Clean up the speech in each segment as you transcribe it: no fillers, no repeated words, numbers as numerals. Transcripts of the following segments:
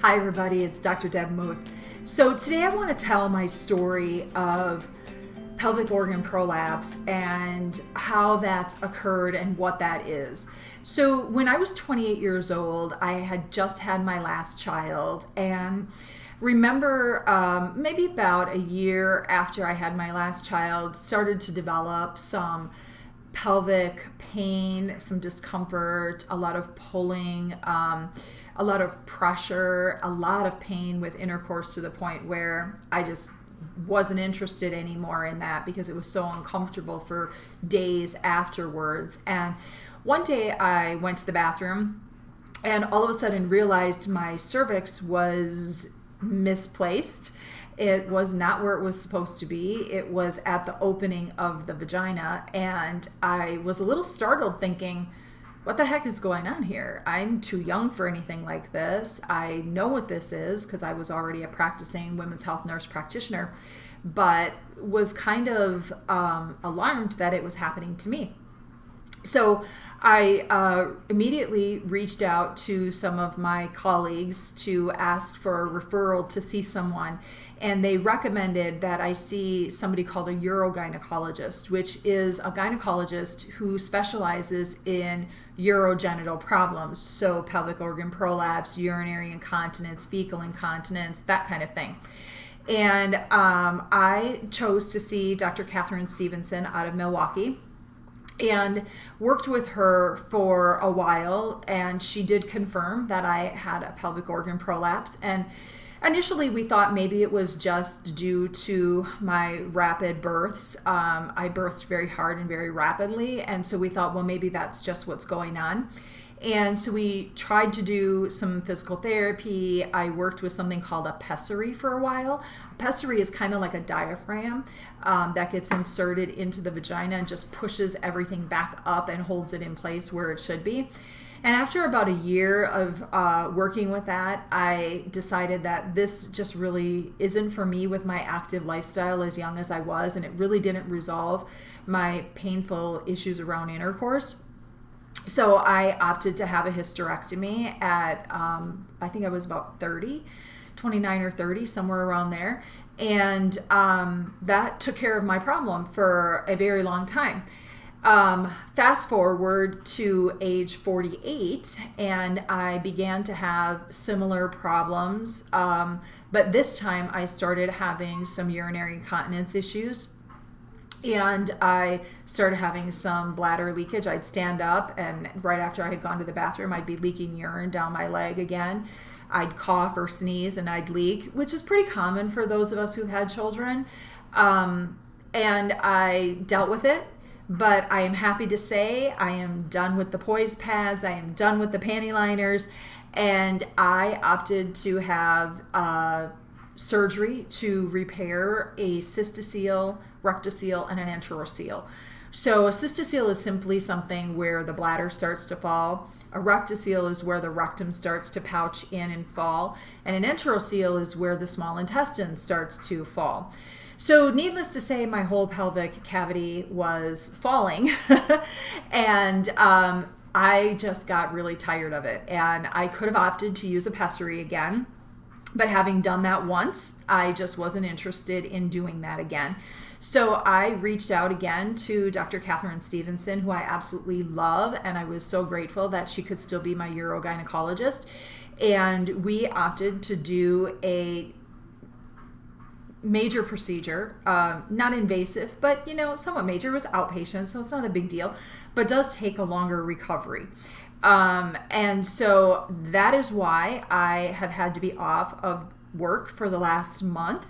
Hi everybody, it's Dr. Deb Muth. So today I want to tell my story of pelvic organ prolapse and how that's occurred and what that is. So when I was 28 years old, I had just had my last child, and remember maybe about a year after I had my last child, started to develop some pelvic pain, some discomfort, a lot of pulling, a lot of pressure, a lot of pain with intercourse, to the point where I just wasn't interested anymore in that because it was so uncomfortable for days afterwards. And one day I went to the bathroom and all of a sudden realized my cervix was misplaced. It was not where it was supposed to be. It was at the opening of the vagina, and I was a little startled, thinking, what the heck is going on here? I'm too young for anything like this. I know what this is because I was already a practicing women's health nurse practitioner, but was kind of alarmed that it was happening to me. So I immediately reached out to some of my colleagues to ask for a referral to see someone, and they recommended that I see somebody called a urogynecologist, which is a gynecologist who specializes in urogenital problems, so pelvic organ prolapse, urinary incontinence, fecal incontinence, that kind of thing. And I chose to see Dr. Catherine Stevenson out of Milwaukee, and worked with her for a while, and she did confirm that I had a pelvic organ prolapse. And initially we thought maybe it was just due to my rapid births. I birthed very hard and very rapidly, and so we thought, well, maybe that's just what's going on. And so we tried to do some physical therapy. I worked with something called a pessary for a while. A pessary is kind of like a diaphragm that gets inserted into the vagina and just pushes everything back up and holds it in place where it should be. And after about a year of working with that, I decided that this just really isn't for me with my active lifestyle as young as I was, and it really didn't resolve my painful issues around intercourse. So I opted to have a hysterectomy at, I think I was about 30, 29 or 30, somewhere around there. And that took care of my problem for a very long time. Fast forward to age 48, and I began to have similar problems. But this time I started having some urinary incontinence issues. And I started having some bladder leakage. I'd stand up, and right after I had gone to the bathroom, I'd be leaking urine down my leg again. I'd cough or sneeze and I'd leak, which is pretty common for those of us who've had children. And I dealt with it, but I am happy to say I am done with the poise pads. I am done with the panty liners, and I opted to have surgery to repair a cystocele, rectocele, and an enterocele. So a cystocele is simply something where the bladder starts to fall. A rectocele is where the rectum starts to pouch in and fall. And an enterocele is where the small intestine starts to fall. So needless to say, my whole pelvic cavity was falling. And I just got really tired of it. And I could have opted to use a pessary again. But having done that once, I just wasn't interested in doing that again. So I reached out again to Dr. Catherine Stevenson, who I absolutely love, and I was so grateful that she could still be my urogynecologist. And we opted to do a major procedure, not invasive, but somewhat major. It was outpatient, so it's not a big deal, but does take a longer recovery. And so that is why I have had to be off of work for the last month.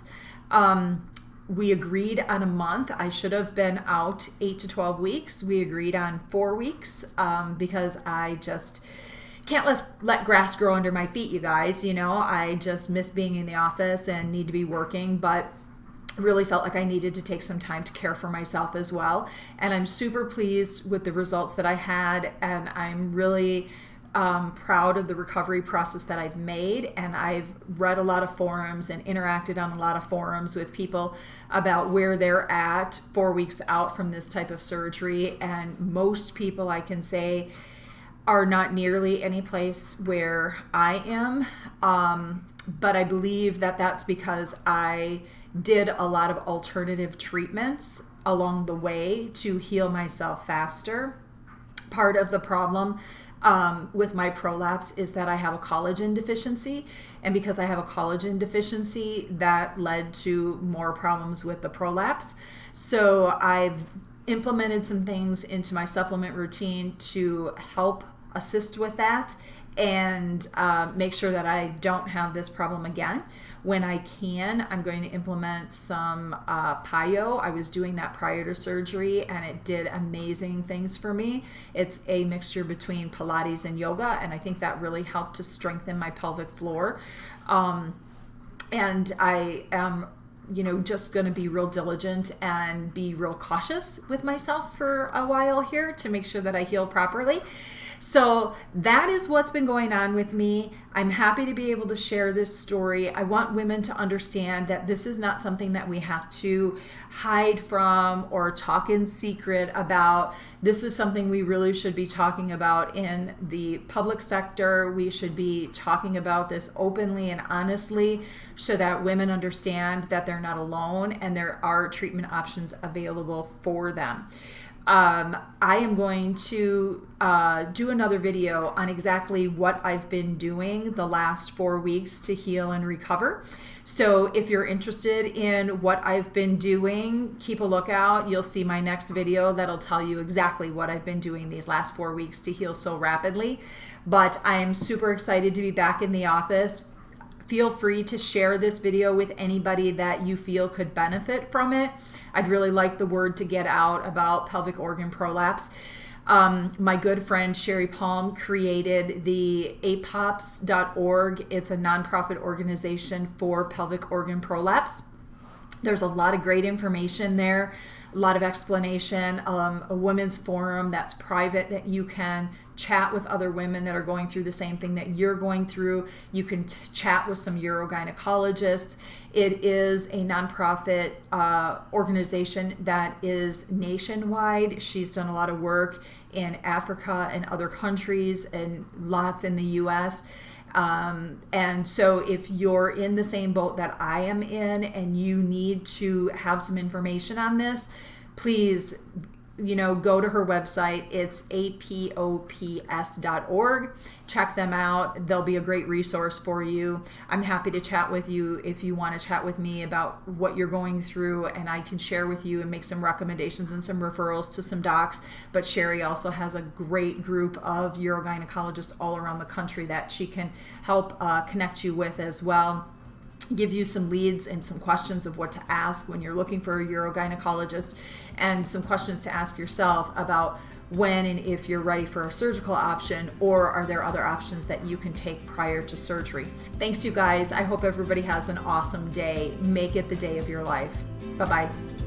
We agreed on a month. I should have been out 8 to 12 weeks. We agreed on 4 weeks because I just can't let grass grow under my feet, you guys. I just miss being in the office and need to be working, but really felt like I needed to take some time to care for myself as well. And I'm super pleased with the results that I had, and I'm really proud of the recovery process that I've made. And I've read a lot of forums and interacted on a lot of forums with people about where they're at 4 weeks out from this type of surgery. And most people, I can say, are not nearly any place where I am. But I believe that that's because I did a lot of alternative treatments along the way to heal myself faster. Part of the problem with my prolapse is that I have a collagen deficiency. And because I have a collagen deficiency, that led to more problems with the prolapse. So I've implemented some things into my supplement routine to help assist with that and make sure that I don't have this problem again. When I can, I'm going to implement some PiYo. I was doing that prior to surgery and it did amazing things for me. It's a mixture between Pilates and yoga, and I think that really helped to strengthen my pelvic floor. And I am just going to be real diligent and be real cautious with myself for a while here to make sure that I heal properly. So that is what's been going on with me. I'm happy to be able to share this story. I want women to understand that this is not something that we have to hide from or talk in secret about. This is something we really should be talking about in the public sector. We should be talking about this openly and honestly so that women understand that they're not alone and there are treatment options available for them. I am going to do another video on exactly what I've been doing the last 4 weeks to heal and recover. So if you're interested in what I've been doing, keep a lookout. You'll see my next video that'll tell you exactly what I've been doing these last 4 weeks to heal so rapidly. But I am super excited to be back in the office. Feel free to share this video with anybody that you feel could benefit from it. I'd really like the word to get out about pelvic organ prolapse. My good friend Sherry Palm created the apops.org. It's a nonprofit organization for pelvic organ prolapse. There's a lot of great information there, a lot of explanation, a women's forum that's private that you can chat with other women that are going through the same thing that you're going through. You can chat with some urogynecologists. It is a nonprofit organization that is nationwide. She's done a lot of work in Africa and other countries and lots in the US. And so if you're in the same boat that I am in and you need to have some information on this, please, go to her website. It's apops.org. Check them out. They'll be a great resource for you. I'm happy to chat with you if you want to chat with me about what you're going through, and I can share with you and make some recommendations and some referrals to some docs. But Sherry also has a great group of urogynecologists all around the country that she can help connect you with as well. Give you some leads and some questions of what to ask when you're looking for a urogynecologist, and some questions to ask yourself about when and if you're ready for a surgical option, or are there other options that you can take prior to surgery. Thanks, you guys. I hope everybody has an awesome day. Make it the day of your life. Bye-bye.